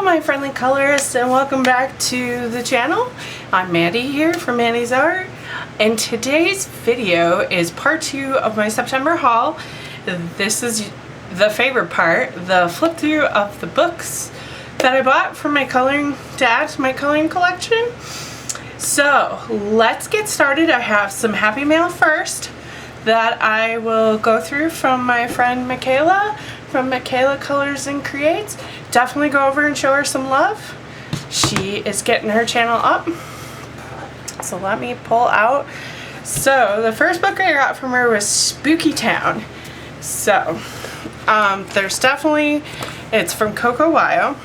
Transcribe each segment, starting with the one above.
my friendly colorists, and welcome back to the channel. I'm Mandy here from Mandy's Art, and today's video is part 2 of my September haul. This is the favorite part, the flip through of the books that I bought for my coloring to add to my coloring collection. So let's get started. I have some happy mail first that I will go through from my friend Michaela from Michaela Colors and Creates. Definitely go over and show her some love. She is getting her channel up. So let me pull out. So the first book I got from her was Spooky Town. So there's definitely, it's from Coco Wyo.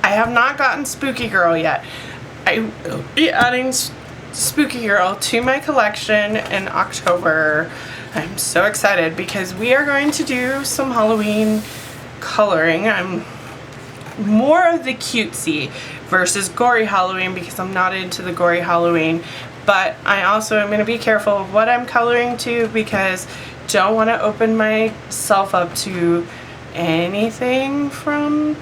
I have not gotten Spooky Girl yet. I will be adding Spooky Girl to my collection in October. I'm so excited because we are going to do some Halloween coloring. I'm more of the cutesy versus gory Halloween because I'm not into the gory Halloween, but I also am going to be careful of what I'm coloring to because don't want to open myself up to anything from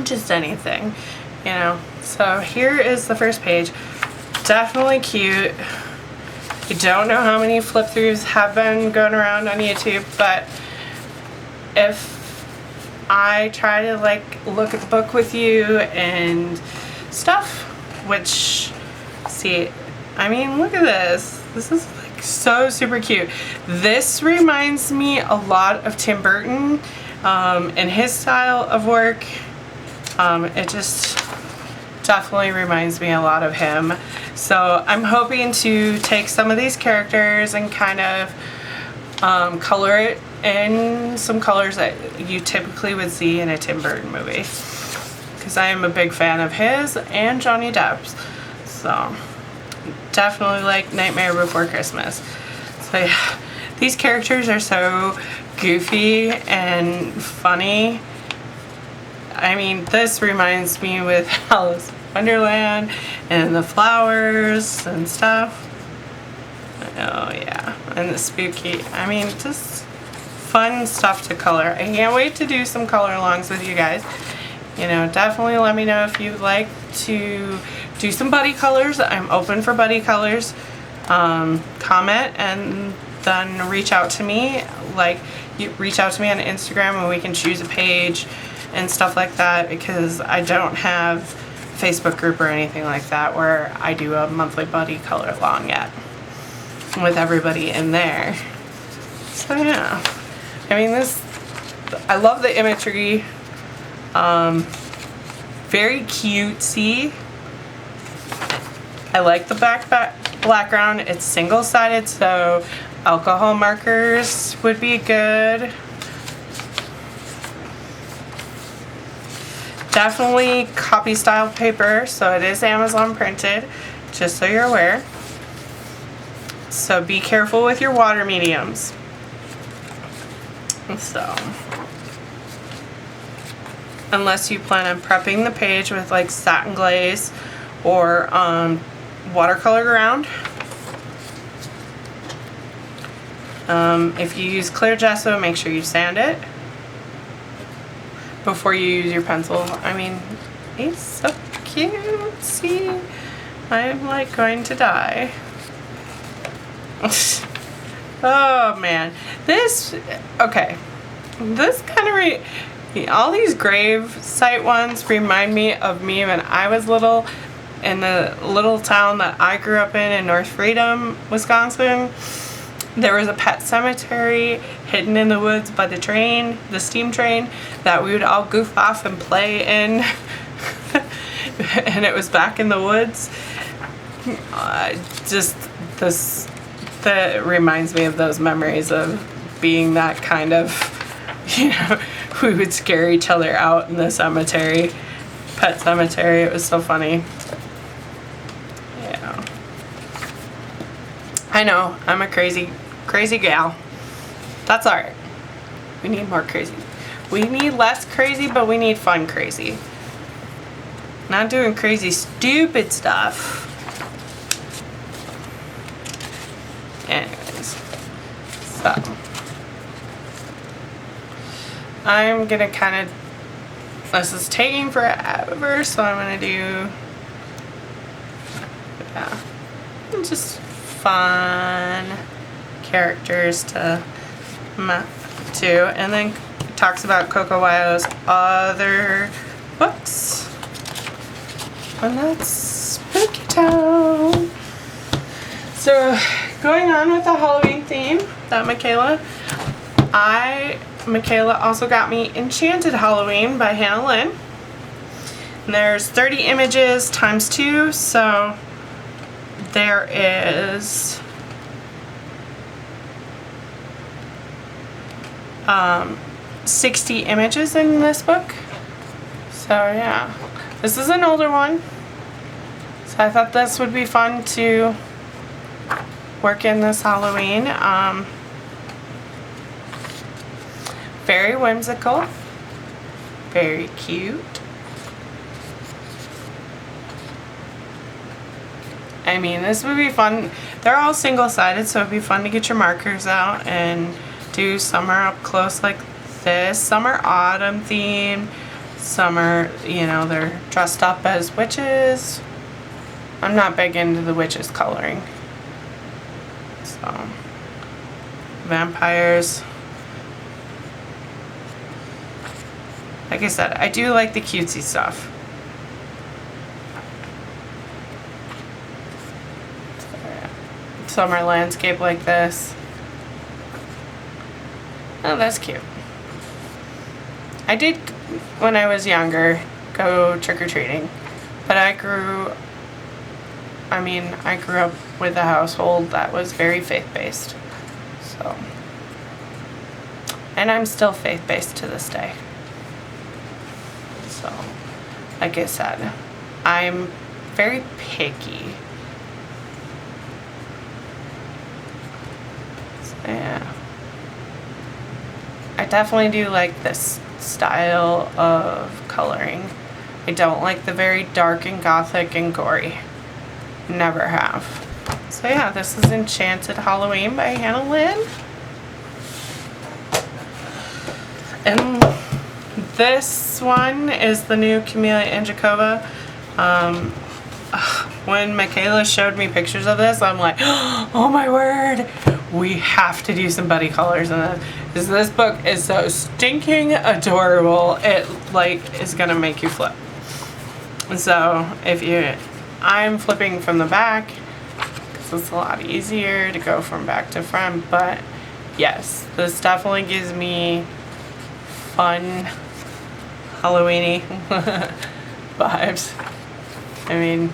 just anything, you know. So here is the first page. Definitely cute. I don't know how many flip throughs have been going around on YouTube, but if I try to like look at the book with you and stuff, which, see, I mean, look at this. This is like so super cute. This reminds me a lot of Tim Burton and his style of work. It just definitely reminds me a lot of him. So I'm hoping to take some of these characters and kind of color it in some colors that you typically would see in a Tim Burton movie, because I am a big fan of his and Johnny Depp's. So definitely like Nightmare Before Christmas. So yeah, these characters are so goofy and funny. I mean, this reminds me with Alice in Wonderland and the flowers and stuff. Oh yeah, and the spooky. I mean, just fun stuff to color. I can't wait to do some color alongs with you guys. You know, definitely let me know if you'd like to do some buddy colors. I'm open for buddy colors. Comment and then reach out to me. Like, you reach out to me on Instagram and we can choose a page and stuff like that, because I don't have a Facebook group or anything like that where I do a monthly buddy color along yet with everybody in there. So yeah, I mean, this, I love the imagery. Very cutesy. I like the background. It's single-sided, so alcohol markers would be good. Definitely copy style paper, so it is Amazon printed, just so you're aware. So be careful with your water mediums. So, unless you plan on prepping the page with like satin glaze or watercolor ground. If you use clear gesso, make sure you sand it before you use your pencil. I mean, he's so cute. See, I'm like going to die. Oh man, this, okay, this kind of all these grave site ones remind me of me when I was little in the little town that I grew up in North Freedom, Wisconsin. There was a pet cemetery hidden in the woods by the train, the steam train, that we would all goof off and play in. And it was back in the woods. Just this, that reminds me of those memories of being that kind of, you know, we would scare each other out in the cemetery, pet cemetery. It was so funny. Yeah. I know, I'm a crazy gal. That's alright. We need more crazy. We need less crazy, but we need fun crazy. Not doing crazy, stupid stuff. Anyways. So, I'm gonna kind of This is taking forever, so I'm gonna do, yeah, just fun characters to map to. And then it talks about Coco Wyo's other books. And that's Spooky Town. So going on with the Halloween theme that Michaela also got me Enchanted Halloween by Hannah Lynn. And there's 30 images times 2, so there is 60 images in this book. So yeah, this is an older one. So I thought this would be fun to work in this Halloween. Very whimsical, very cute. I mean, this would be fun. They're all single-sided, so it'd be fun to get your markers out and do summer up close like this. Summer autumn theme. Summer, you know, they're dressed up as witches. I'm not big into the witches coloring. So, vampires. Like I said, I do like the cutesy stuff. Summer landscape like this. Oh, that's cute. I did, when I was younger, go trick-or-treating. But I grew up with a household that was very faith-based. So, and I'm still faith-based to this day. So, like I said, I'm very picky. So, yeah. I definitely do like this style of coloring. I don't like the very dark and gothic and gory. Never have. So yeah, this is Enchanted Halloween by Hannah Lynn. And this one is the new Camila and Jacoba. When Michaela showed me pictures of this, I'm like, oh my word, we have to do some buddy colors in this. Because this book is so stinking adorable. It like is gonna make you flip. And so I'm flipping from the back because it's a lot easier to go from back to front. But yes, this definitely gives me fun Halloweeny vibes. I mean,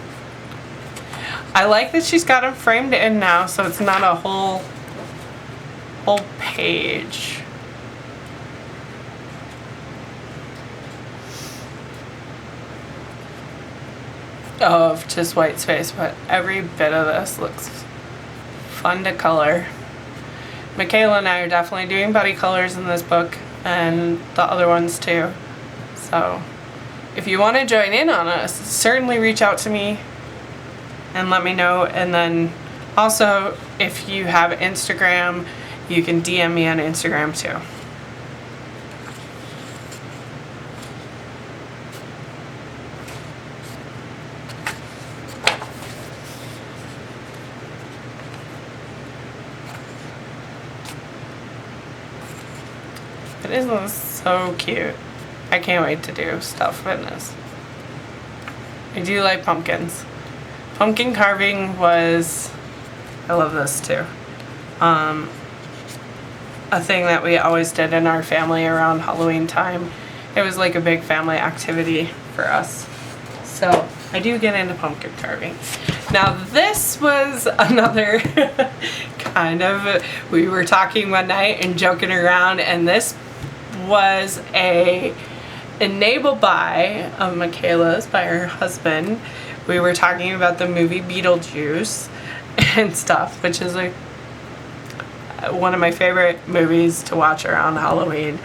I like that she's got them framed in now, so it's not a whole page. Of just white space, but every bit of this looks fun to color. Michaela and I are definitely doing buddy colors in this book and the other ones too. So if you want to join in on us, certainly reach out to me and let me know. And then also, if you have Instagram, you can DM me on Instagram too. But isn't this so cute? I can't wait to do stuff in this. I do like pumpkins. Pumpkin carving was, I love this too. A thing that we always did in our family around Halloween time. It was like a big family activity for us. So I do get into pumpkin carving. Now this was another kind of, we were talking one night and joking around, and this was a enable buy of Michaela's by her husband. We were talking about the movie Beetlejuice and stuff, which is like one of my favorite movies to watch around Halloween.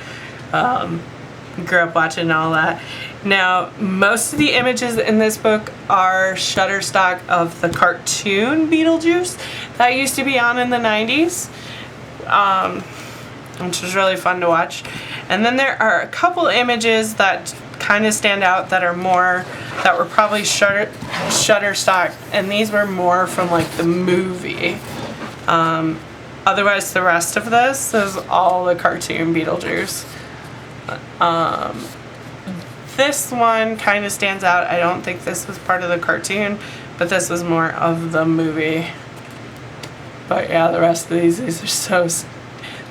Grew up watching all that. Now, most of the images in this book are Shutterstock of the cartoon Beetlejuice that used to be on in the 90s, which was really fun to watch. And then there are a couple images that kind of stand out that were probably Shutterstock, and these were more from like the movie. Otherwise, the rest of this is all the cartoon Beetlejuice. This one kind of stands out. I don't think this was part of the cartoon, but this was more of the movie. But yeah, the rest of these are so...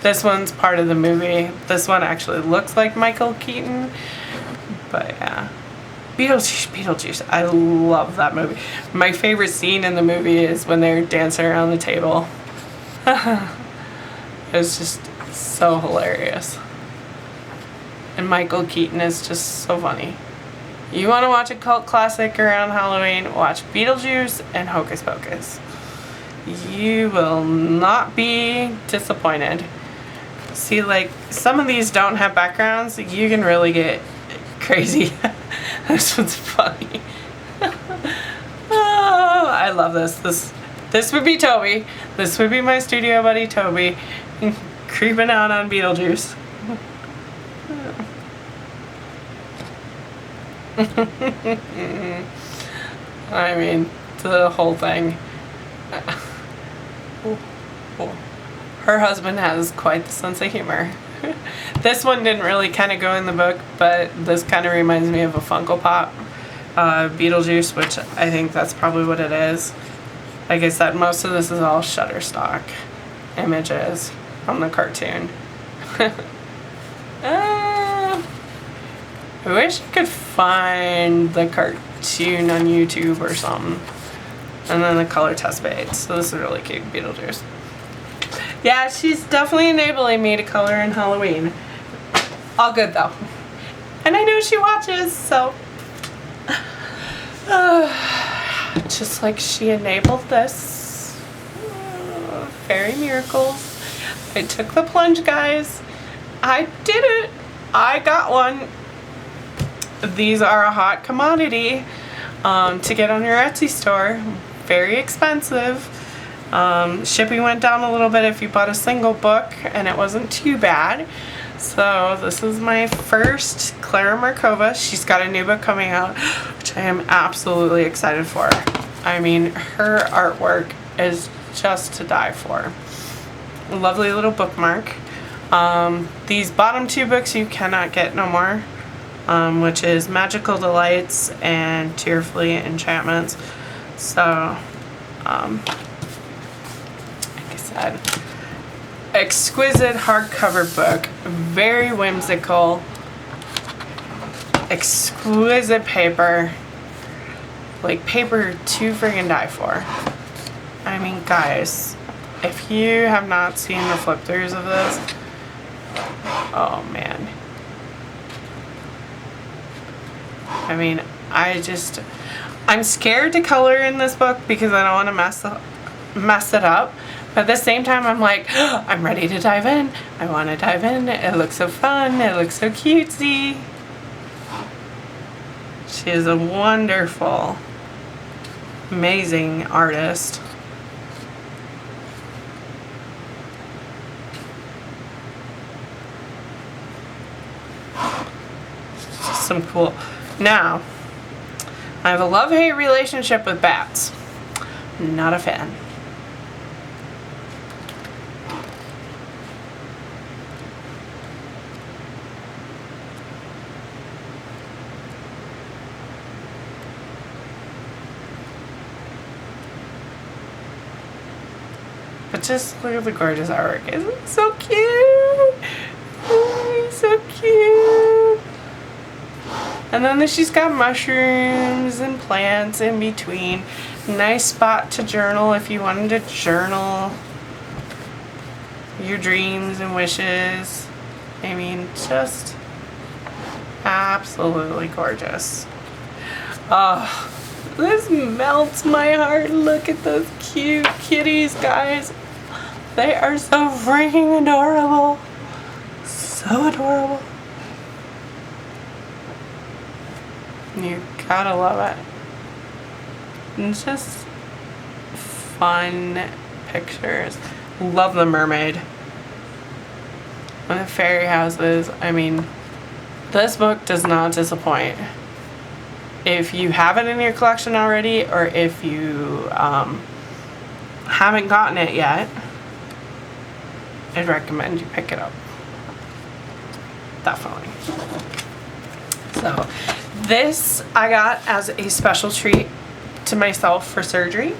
This one's part of the movie. This one actually looks like Michael Keaton. But yeah. Beetlejuice. I love that movie. My favorite scene in the movie is when they're dancing around the table. It's just so hilarious. And Michael Keaton is just so funny. You want to watch a cult classic around Halloween? Watch Beetlejuice and Hocus Pocus. You will not be disappointed. See, like, some of these don't have backgrounds. You can really get crazy. This one's funny. Oh, I love this. This would be Toby. This would be my studio buddy Toby. Creeping out on Beetlejuice. I mean, the whole thing. Her husband has quite the sense of humor. This one didn't really kind of go in the book, but this kind of reminds me of a Funko Pop Beetlejuice, which I think that's probably what it is. Like I said, most of this is all Shutterstock images from the cartoon. I wish I could find the cartoon on YouTube or something. And then the color test page. So this is really cute, Beetlejuice. Yeah, she's definitely enabling me to color in Halloween. All good though. And I know she watches, so. Just like she enabled this. Fairy Miracles. I took the plunge, guys. I did it. I got one. These are a hot commodity to get on your Etsy store. Very expensive. Shipping went down a little bit if you bought a single book, and it wasn't too bad. So this is my first Clara Markova. She's got a new book coming out, which I am absolutely excited for. I mean, her artwork is just to die for. A lovely little bookmark. These bottom two books you cannot get no more, which is Magical Delights and Tearfully Enchantments. So, like I said, exquisite hardcover book, very whimsical, exquisite paper, like paper to friggin' die for. I mean, guys, if you have not seen the flip throughs of this, oh man. I mean, I'm scared to color in this book because I don't want to mess it up. But at the same time, I'm like, oh, I'm ready to dive in. I want to dive in. It looks so fun. It looks so cutesy. She is a wonderful, amazing artist. Some cool. Now, I have a love-hate relationship with bats. Not a fan. But just look at the gorgeous artwork. Isn't it so cute? Oh, so cute. And then she's got mushrooms and plants in between. Nice spot to journal if you wanted to journal your dreams and wishes. I mean, just absolutely gorgeous. Oh, this melts my heart. Look at those cute kitties, guys. They are so freaking adorable. So adorable. You gotta love it. It's just fun pictures. Love the mermaid. And the fairy houses. I mean, This book does not disappoint. If you have it in your collection already, or if you haven't gotten it yet, I'd recommend you pick it up. Definitely. So this I got as a special treat to myself for surgery,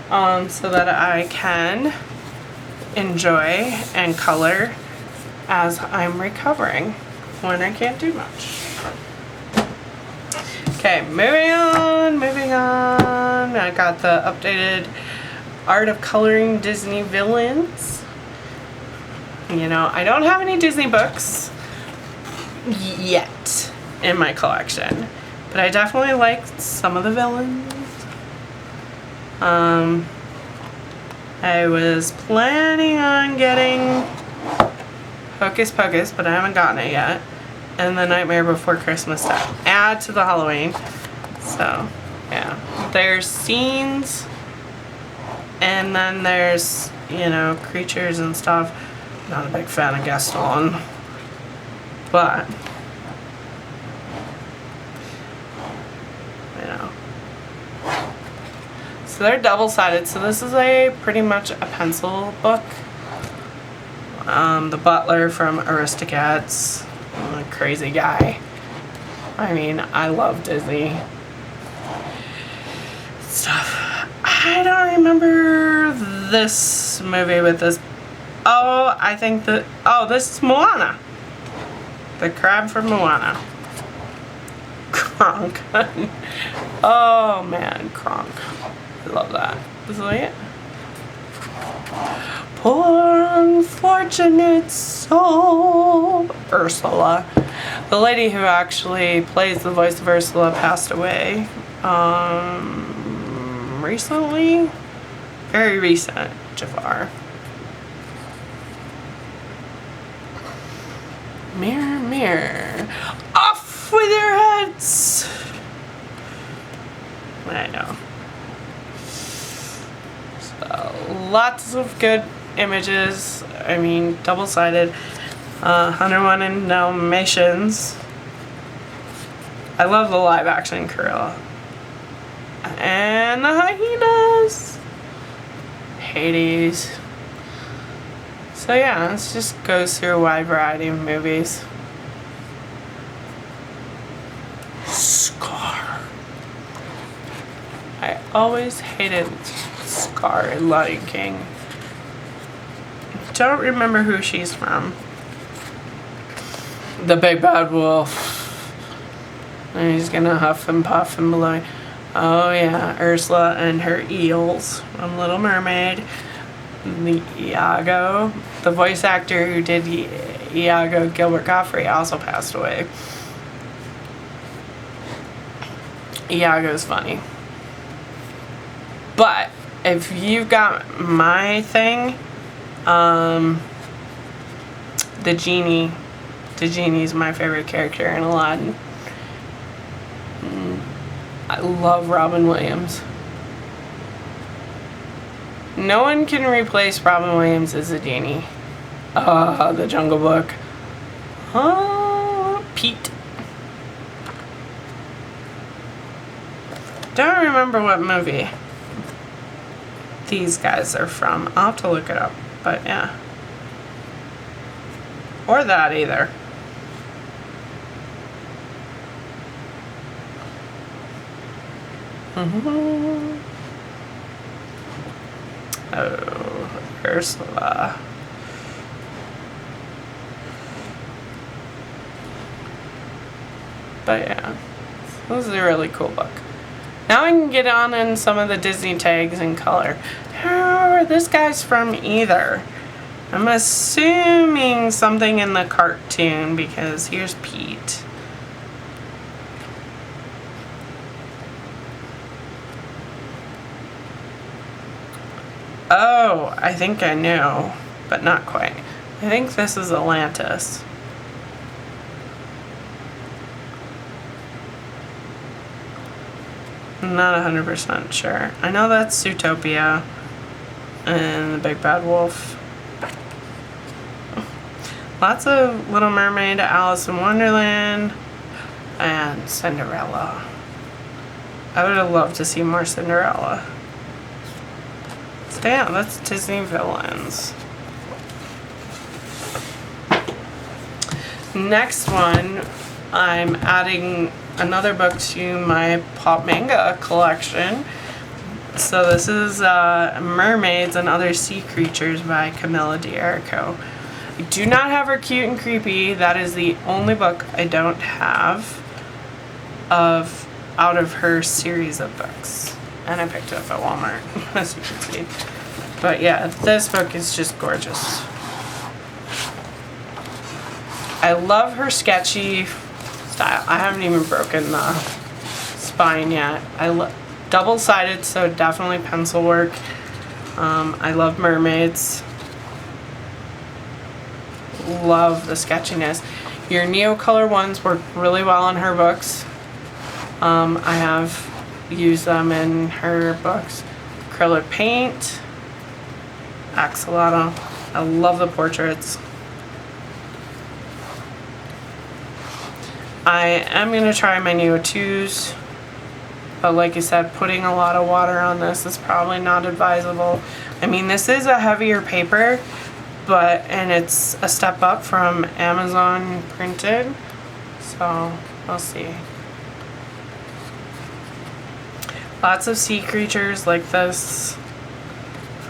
so that I can enjoy and color as I'm recovering when I can't do much. Okay, moving on. I got the updated Art of Coloring Disney Villains. You know, I don't have any Disney books yet in my collection, but I definitely liked some of the villains. I was planning on getting Hocus Pocus, but I haven't gotten it yet. And The Nightmare Before Christmas to add to the Halloween. So, yeah. There's scenes, and then there's, you know, creatures and stuff. Not a big fan of Gaston. But, you know. So they're double-sided. So this is pretty much a pencil book. The butler from Aristocats. I'm a crazy guy. I mean, I love Disney stuff. I don't remember this movie with this. Oh, I think that. Oh, this is Moana. The crab from Moana. Kronk. Oh man, Kronk. I love that. Is that it? Poor unfortunate soul. Ursula. The lady who actually plays the voice of Ursula passed away recently. Very recent, Jafar. Mirror, mirror. Off with your heads! I know. So, lots of good images. I mean, double-sided. 101 and Dalmatians. I love the live-action Cruella. And the hyenas. Hades. So yeah, this just goes through a wide variety of movies. Scar. I always hated Scar in Lion King. Don't remember who she's from. The big bad wolf. And he's gonna huff and puff and blow. Oh yeah, Ursula and her eels from Little Mermaid. The Iago. The voice actor who did Iago, Gilbert Gottfried, also passed away. Iago's funny. But if you've got my thing, the genie. The genie's my favorite character in Aladdin. I love Robin Williams. No one can replace Robin Williams as a genie. The Jungle Book. Pete. Don't remember what movie these guys are from. I'll have to look it up, but yeah. Or that either. Oh, Ursula. But yeah, this is a really cool book. Now I can get on in some of the Disney tags in color. I don't remember where this guy's from either. I'm assuming something in the cartoon because here's Pete. Oh, I think I know, but not quite. I think this is Atlantis. I'm not 100% sure. I know that's Zootopia and the Big Bad Wolf. Lots of Little Mermaid, Alice in Wonderland, and Cinderella. I would have loved to see more Cinderella. So yeah, that's Disney villains. Next one, I'm adding another book to my pop manga collection. So this is Mermaids and Other Sea Creatures by Camila and Jacoba. I do not have her Cute and Creepy. That is the only book I don't have out of her series of books. And I picked it up at Walmart, as you can see. But yeah, this book is just gorgeous. I love her sketchy style. I haven't even broken the spine yet. Double-sided, so definitely pencil work. I love Mermaids. Love the sketchiness. Your Neocolor ones work really well on her books. I have used them in her books. Acrylic paint, axolotl. I love the portraits. I am going to try my Neo 2s, but like I said, putting a lot of water on this is probably not advisable. I mean, this is a heavier paper, and it's a step up from Amazon printed, so we'll see. Lots of sea creatures like this,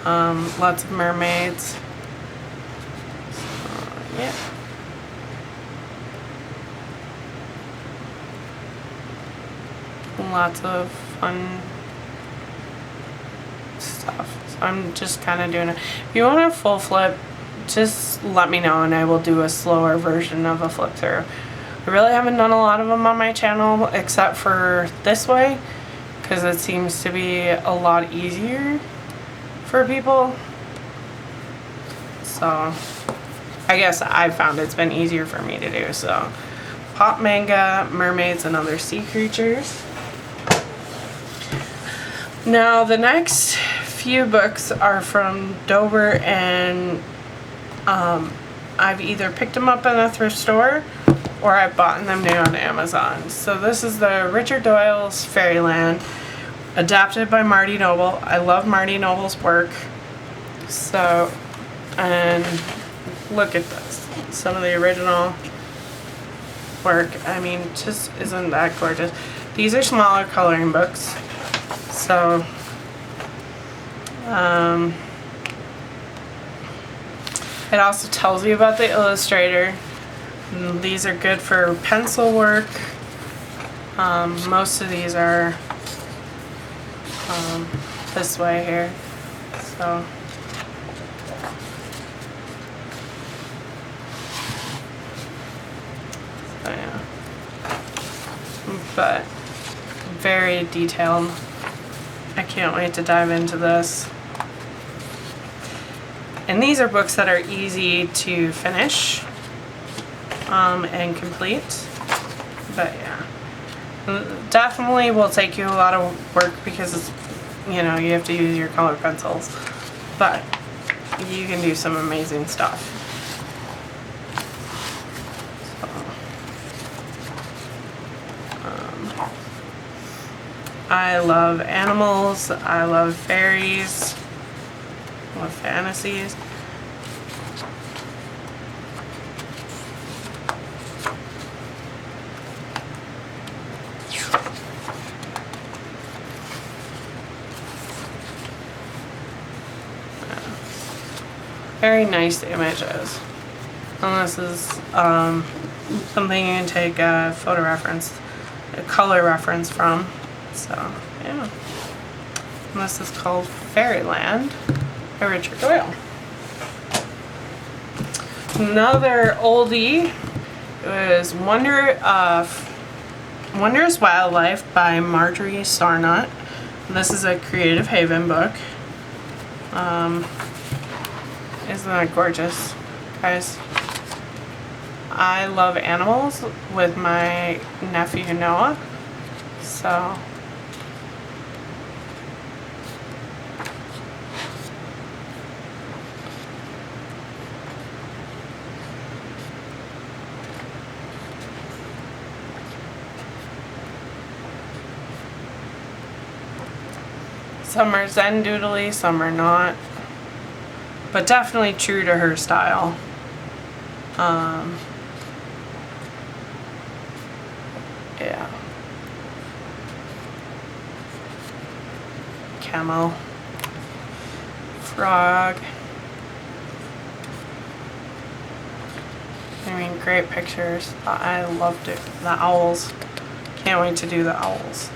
lots of mermaids, so, yeah. Lots of fun stuff. So I'm just kind of doing it. If you want a full flip, just let me know and I will do a slower version of a flip through. I really haven't done a lot of them on my channel except for this way, because it seems to be a lot easier for people. So I guess I found it's been easier for me to do. So pop manga, Mermaids and Other Sea Creatures. Now the next few books are from Dover, and I've either picked them up in a thrift store or I've bought them new on Amazon. So this is the Richard Doyle's Fairyland, adapted by Marty Noble. I love Marty Noble's work. So, and look at this. Some of the original work. I mean, just isn't that gorgeous. These are smaller coloring books. So, it also tells you about the illustrator. And these are good for pencil work. Most of these are this way here. So, yeah. But very detailed. I can't wait to dive into this. And these are books that are easy to finish and complete. But yeah, definitely will take you a lot of work because it's, you know, you have to use your color pencils. But you can do some amazing stuff. I love animals, I love fairies, I love fantasies. Very nice images. And this is something you can take a photo reference, a color reference from. So, yeah. And this is called Fairyland by Richard Doyle. Another oldie is Wondrous Wildlife by Marjorie Sarnott. This is a Creative Haven book. Isn't that gorgeous, guys? I love animals with my nephew Noah. So, Some are zen doodly, some are not. But definitely true to her style. Yeah. Camel. Frog. I mean, great pictures. I loved it. The owls. Can't wait to do the owls.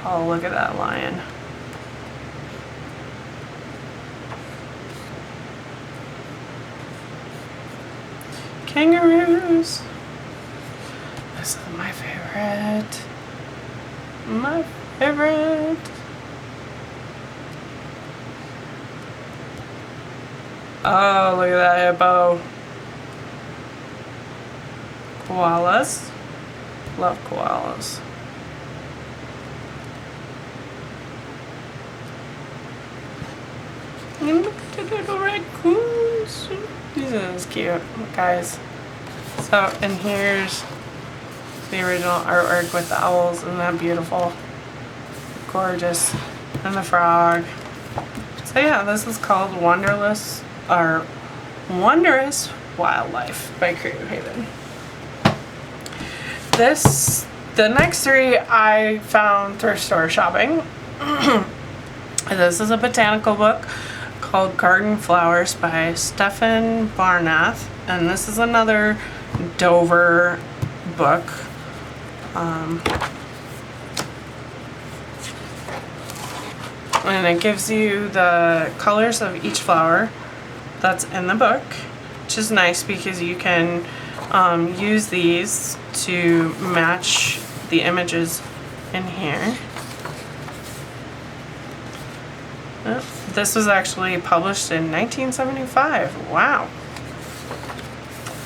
Oh, look at that lion. Kangaroos. This is my favorite. My favorite. Oh, look at that hippo. Koalas. Love koalas. And look at the little raccoons. This is cute, guys. So, and here's the original artwork with the owls. Isn't that beautiful? Gorgeous. And the frog. So yeah, this is called Wonderless, or Wondrous Wildlife by Creative Haven. The next three I found thrift store shopping. This is a botanical book called Garden Flowers by Stefan Barnath, and this is another Dover book. And it gives you the colors of each flower that's in the book, which is nice because you can use these to match the images in here. This was actually published in 1975. Wow.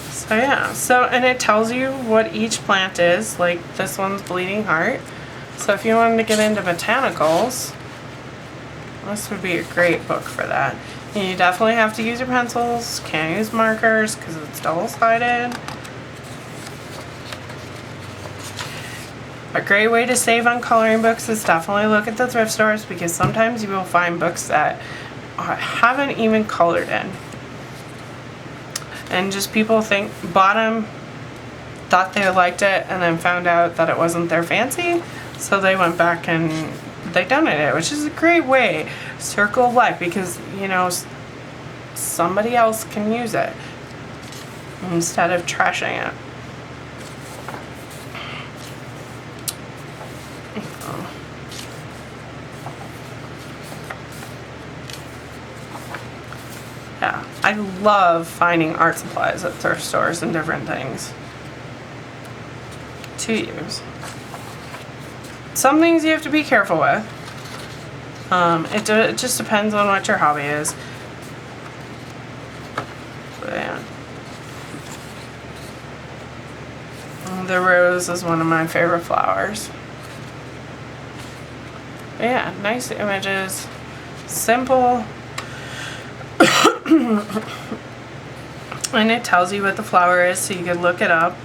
So yeah, and it tells you what each plant is, like this one's Bleeding Heart. So if you wanted to get into botanicals, this would be a great book for that. And you definitely have to use your pencils, can't use markers because it's double-sided. A great way to save on coloring books is definitely look at the thrift stores, because sometimes you will find books that haven't even colored in. And just people bought them, thought they liked it, and then found out that it wasn't their fancy. So they went back and they donated it, which is a great way. Circle of life, because, you know, somebody else can use it instead of trashing it. Yeah, I love finding art supplies at thrift stores and different things to use. Some things you have to be careful with. It just depends on what your hobby is. But yeah. The rose is one of my favorite flowers. But yeah, nice images. Simple. And it tells you what the flower is, so you can look it up.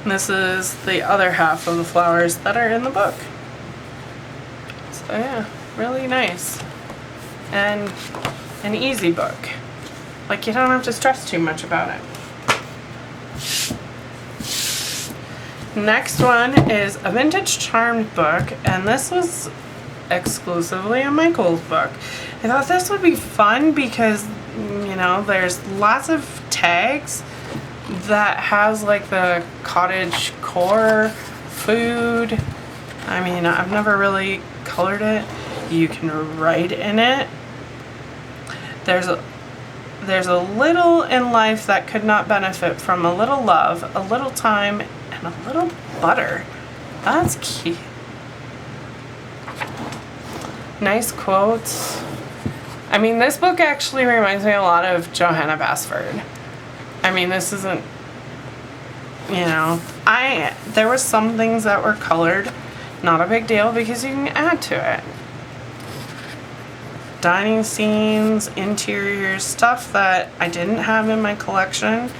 And this is the other half of the flowers that are in the book. So yeah, really nice. And an easy book. Like, you don't have to stress too much about it. Next one is a vintage charmed book, and this was exclusively a Michael's book. I thought this would be fun because, you know, there's lots of tags that has like the cottage core food. I mean, I've never really colored it. You can write in it. There's a little in life that could not benefit from a little love, a little time, and a little butter. That's cute. Nice quotes. I mean, this book actually reminds me a lot of Johanna Basford. I mean, this isn't, you know, there were some things that were colored, not a big deal because you can add to it. dining scenes, interiors, stuff that I didn't have in my collection.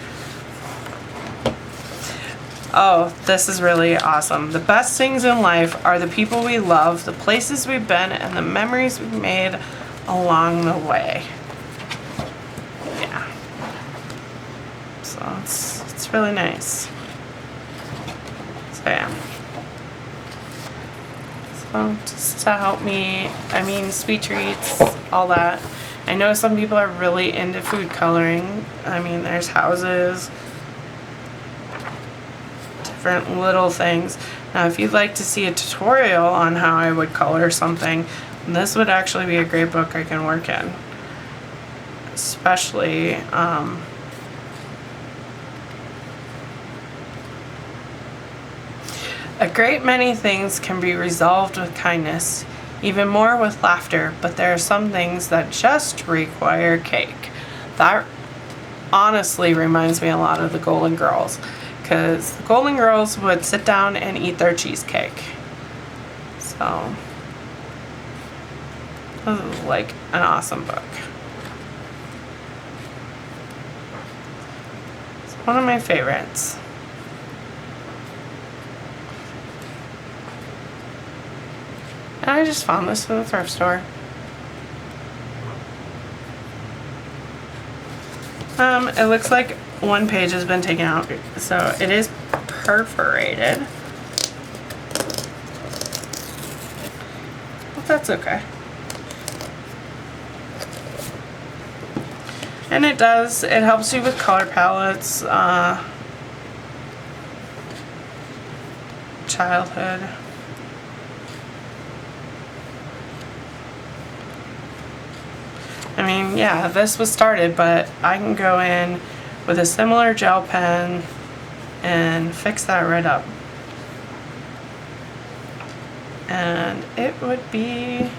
Oh, this is really awesome. The best things in life are the people we love, the places we've been, and the memories we've made along the way. Yeah. So it's really nice. So yeah. So just to help me, I mean, sweet treats, all that. I know some people are really into food coloring. I mean, there's houses, different little things. Now, if you'd like to see a tutorial on how I would color something, this would actually be a great book I can work in. Especially, a great many things can be resolved with kindness, even more with laughter, but there are some things that just require cake. That honestly reminds me a lot of the Golden Girls, because the Golden Girls would sit down and eat their cheesecake. So, this is like an awesome book. It's one of my favorites. And I just found this in the thrift store. It looks like one page has been taken out, so it is perforated. But that's okay. And it helps you with color palettes, childhood. I mean, yeah, this was started, but I can go in with a similar gel pen and fix that right up. And it would be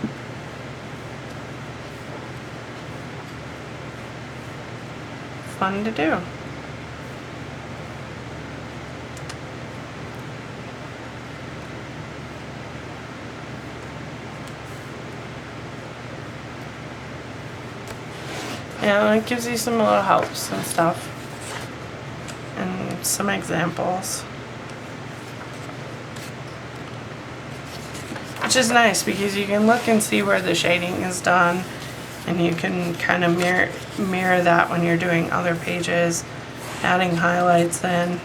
fun to do. Yeah, it gives you some little helps and stuff. And some examples. Which is nice because you can look and see where the shading is done. And you can kind of mirror that when you're doing other pages. Adding highlights in.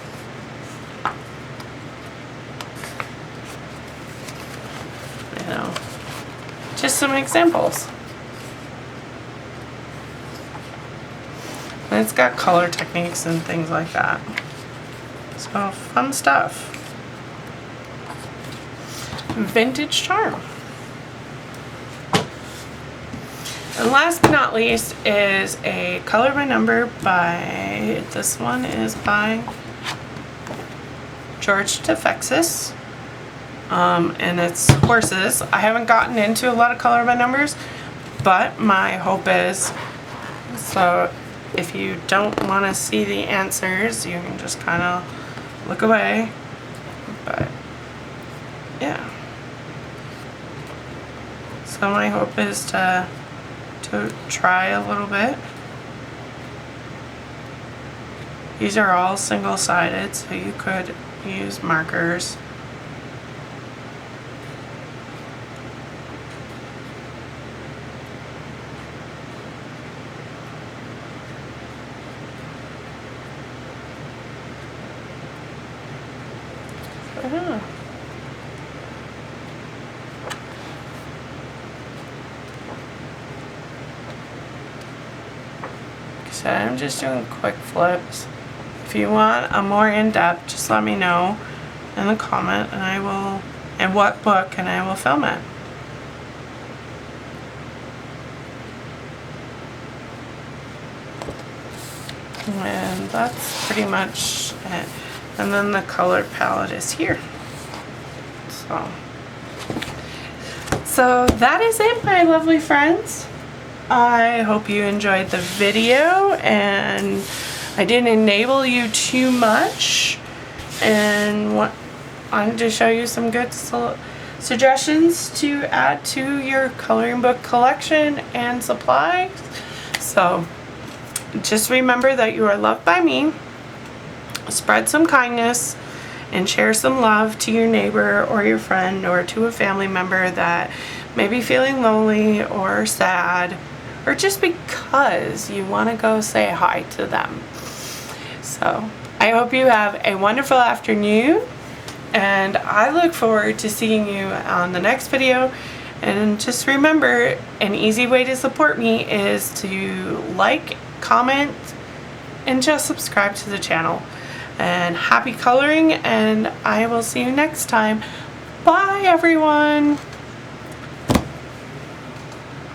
You know. Just some examples. And it's got color techniques and things like that. So, fun stuff. Vintage charm. And last but not least is a color by number by, this one is by George Tefexis. And it's horses. I haven't gotten into a lot of color by numbers, but my hope is, so if you don't want to see the answers, you can just kind of look away. But yeah. So my hope is to try a little bit. These are all single-sided, so you could use markers. So I'm just doing quick flips. If you want a more in-depth, just let me know in the comment and I will, and what book, and I will film it. And that's pretty much it. And then the color palette is here. So that is it, my lovely friends. I hope you enjoyed the video and I didn't enable you too much and wanted to show you some good suggestions to add to your coloring book collection and supplies. So just remember that you are loved by me. Spread some kindness and share some love to your neighbor or your friend or to a family member that may be feeling lonely or sad, or just because you want to go say hi to them. So I hope you have a wonderful afternoon, and I look forward to seeing you on the next video. And just remember, an easy way to support me is to like, comment, and just subscribe to the channel. And happy coloring, and I will see you next time. Bye everyone!